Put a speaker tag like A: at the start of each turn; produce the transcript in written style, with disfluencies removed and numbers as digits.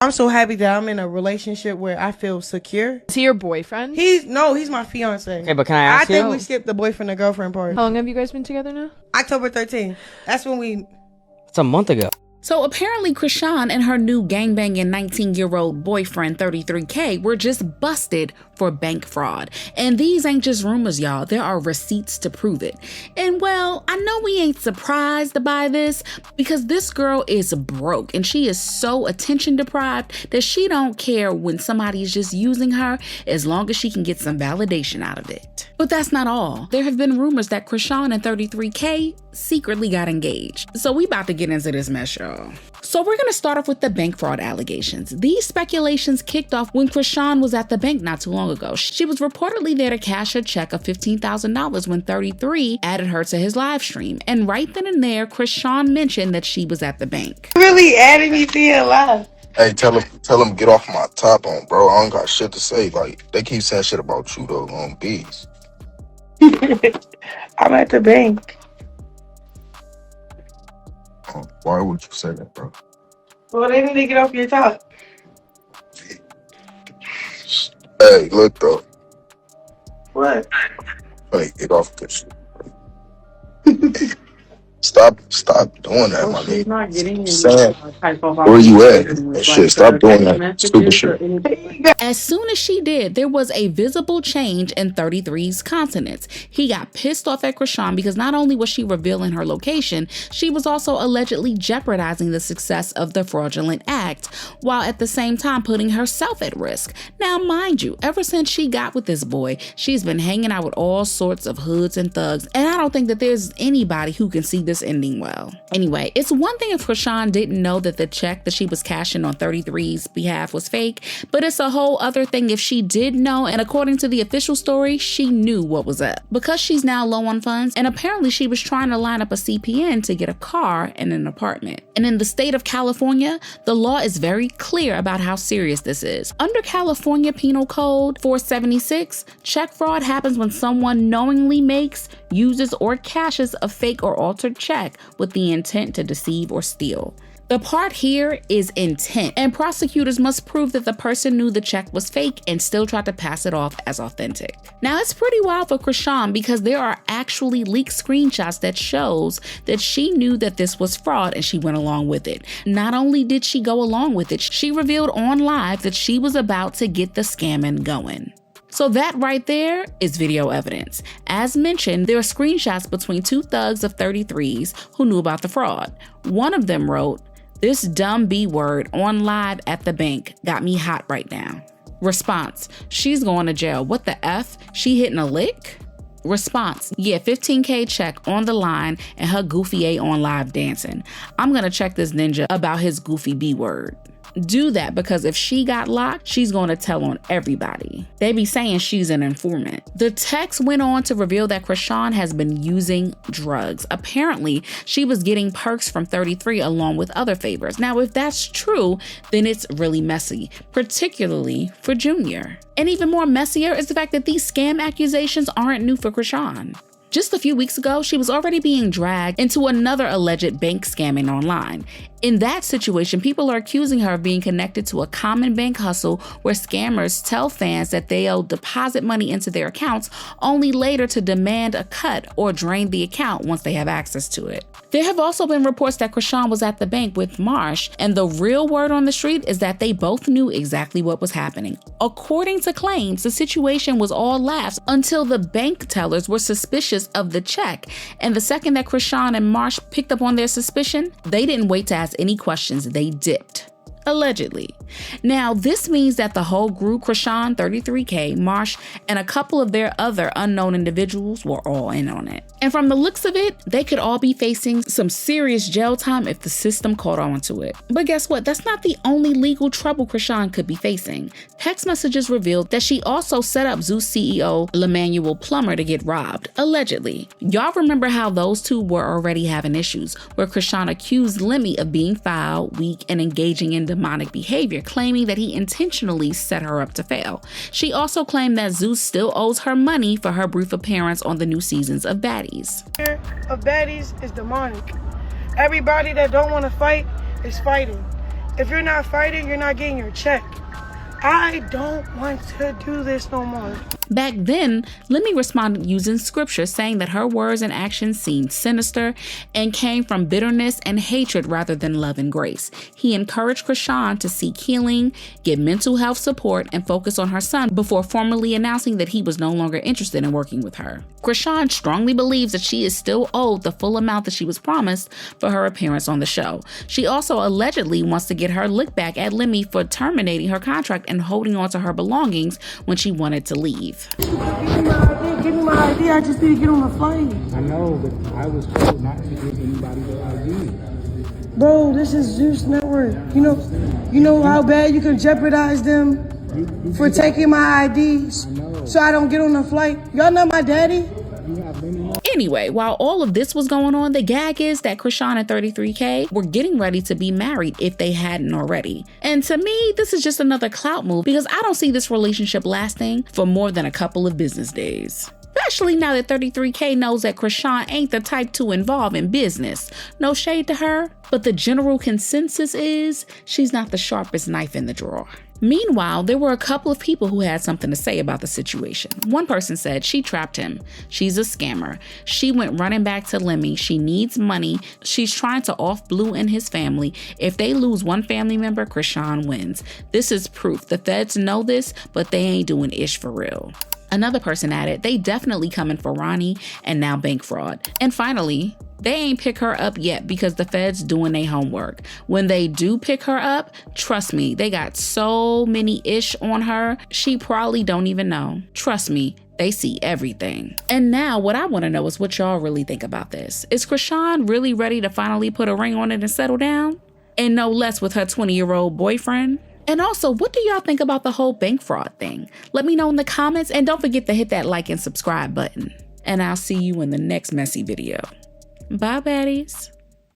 A: I'm so happy that I'm in a relationship where I feel secure.
B: Is he your boyfriend?
A: He's my fiance.
C: Okay, but can I ask you?
A: I think we skipped the boyfriend and girlfriend part.
B: How long have you guys been together now?
A: October 13th. That's when we...
C: It's a month ago.
D: So apparently Chrisean and her new gangbanging 19-year-old boyfriend 33K were just busted for bank fraud. And these ain't just rumors, y'all. There are receipts to prove it. And well, I know we ain't surprised by this because this girl is broke and she is so attention deprived that she don't care when somebody is just using her as long as she can get some validation out of it. But that's not all. There have been rumors that Chrisean and 33K secretly got engaged. So we about to get into this mess, y'all. So we're gonna start off with the bank fraud allegations. These speculations kicked off when Chrisean was at the bank not too long ago. She was reportedly there to cash a check of $15,000 when 33 added her to his live stream. And right then and there, Chrisean mentioned that she was at the bank.
A: Really adding me to your life.
E: Hey, tell him get off my top on, bro. I don't got shit to say. Like, they keep saying shit about you though on bees.
A: I'm at the bank.
E: Why would you say that, bro?
A: Well, they need to get off your top.
E: Hey, look though.
A: What?
E: Hey, get off this shit. Stop doing that, my nigga.
F: Not getting
E: Saying, where you at? And shit, stop doing that stupid shit.
D: As soon as she did, there was a visible change in 33's countenance. He got pissed off at Chrisean because not only was she revealing her location, she was also allegedly jeopardizing the success of the fraudulent act, while at the same time putting herself at risk. Now, mind you, ever since she got with this boy, she's been hanging out with all sorts of hoods and thugs, and I don't think that there's anybody who can see this ending well. Anyway, it's one thing if Chrisean didn't know that the check that she was cashing on 33's behalf was fake, but it's a whole other thing if she did know, and according to the official story, she knew what was up. Because she's now low on funds, and apparently she was trying to line up a CPN to get a car and an apartment. And in the state of California, the law is very clear about how serious this is. Under California Penal Code 476, check fraud happens when someone knowingly makes, uses, or cashes a fake or altered check with the intent to deceive or steal. The part here is intent, and prosecutors must prove that the person knew the check was fake and still tried to pass it off as authentic. Now, it's pretty wild for Chrisean because there are actually leaked screenshots that shows that she knew that this was fraud and she went along with it. Not only did she go along with it, she revealed on live that she was about to get the scamming going. So that right there is video evidence. As mentioned, there are screenshots between two thugs of 33's who knew about the fraud. One of them wrote, "This dumb B word on live at the bank got me hot right now." Response, "She's going to jail. What the F? She hitting a lick?" Response, "Yeah, 15K check on the line and her goofy A on live dancing. I'm gonna check this ninja about his goofy B word." Do that because if she got locked, she's going to tell on everybody. They be saying she's an informant. The text went on to reveal that Chrisean has been using drugs. Apparently, she was getting perks from 33 along with other favors. Now, if that's true, then it's really messy, particularly for Junior. And even more messier is the fact that these scam accusations aren't new for Chrisean. Just a few weeks ago, she was already being dragged into another alleged bank scamming online. In that situation, people are accusing her of being connected to a common bank hustle where scammers tell fans that they'll deposit money into their accounts only later to demand a cut or drain the account once they have access to it. There have also been reports that Chrisean was at the bank with Marsh, and the real word on the street is that they both knew exactly what was happening. According to claims, the situation was all laughs until the bank tellers were suspicious of the check, and the second that Chrisean and Marsh picked up on their suspicion, they didn't wait to ask any questions, they dipped. Allegedly. Now, this means that the whole group, Chrisean, 33K, Marsh, and a couple of their other unknown individuals were all in on it. And from the looks of it, they could all be facing some serious jail time if the system caught on to it. But guess what? That's not the only legal trouble Chrisean could be facing. Text messages revealed that she also set up Zeus CEO Lemanuel Plummer to get robbed, allegedly. Y'all remember how those two were already having issues, where Chrisean accused Lemmy of being foul, weak, and engaging in demonic behavior, claiming that he intentionally set her up to fail. She also claimed that Zeus still owes her money for her brief appearance on the new seasons of Baddies.
A: Of baddies is demonic. Everybody that don't want to fight is fighting.
C: If you're not fighting, you're not getting your check. I don't want to do this no more.
D: Back then, Lemmy responded using scripture, saying that her words and actions seemed sinister and came from bitterness and hatred rather than love and grace. He encouraged Chrisean to seek healing, get mental health support, and focus on her son before formally announcing that he was no longer interested in working with her. Chrisean strongly believes that she is still owed the full amount that she was promised for her appearance on the show. She also allegedly wants to get her lick back at Lemmy for terminating her contract and holding on to her belongings when she wanted to leave.
C: Give me my ID. I just need to get on the flight.
F: I know, but I was told not to give anybody the ID.
C: Bro, this is Zeus Network. You know how bad you can jeopardize them for taking my IDs so I don't get on the flight. Y'all not my daddy?
D: Anyway, while all of this was going on, the gag is that Chrisean and 33K were getting ready to be married if they hadn't already. And to me, this is just another clout move because I don't see this relationship lasting for more than a couple of business days. Especially now that 33K knows that Chrisean ain't the type to involve in business. No shade to her, but the general consensus is she's not the sharpest knife in the drawer. Meanwhile, there were a couple of people who had something to say about the situation. One person said she trapped him. She's a scammer. She went running back to Lemmy. She needs money. She's trying to off Blue and his family. If they lose one family member, Chrisean wins. This is proof. The feds know this, but they ain't doing ish for real. Another person added, they definitely coming for Ronnie and now bank fraud. And finally, they ain't pick her up yet because the feds doing their homework. When they do pick her up, trust me, they got so many ish on her, she probably don't even know. Trust me, they see everything. And now what I want to know is what y'all really think about this. Is Chrisean really ready to finally put a ring on it and settle down? And no less with her 20-year-old boyfriend? And also, what do y'all think about the whole bank fraud thing? Let me know in the comments and don't forget to hit that like and subscribe button. And I'll see you in the next messy video. Bye, baddies.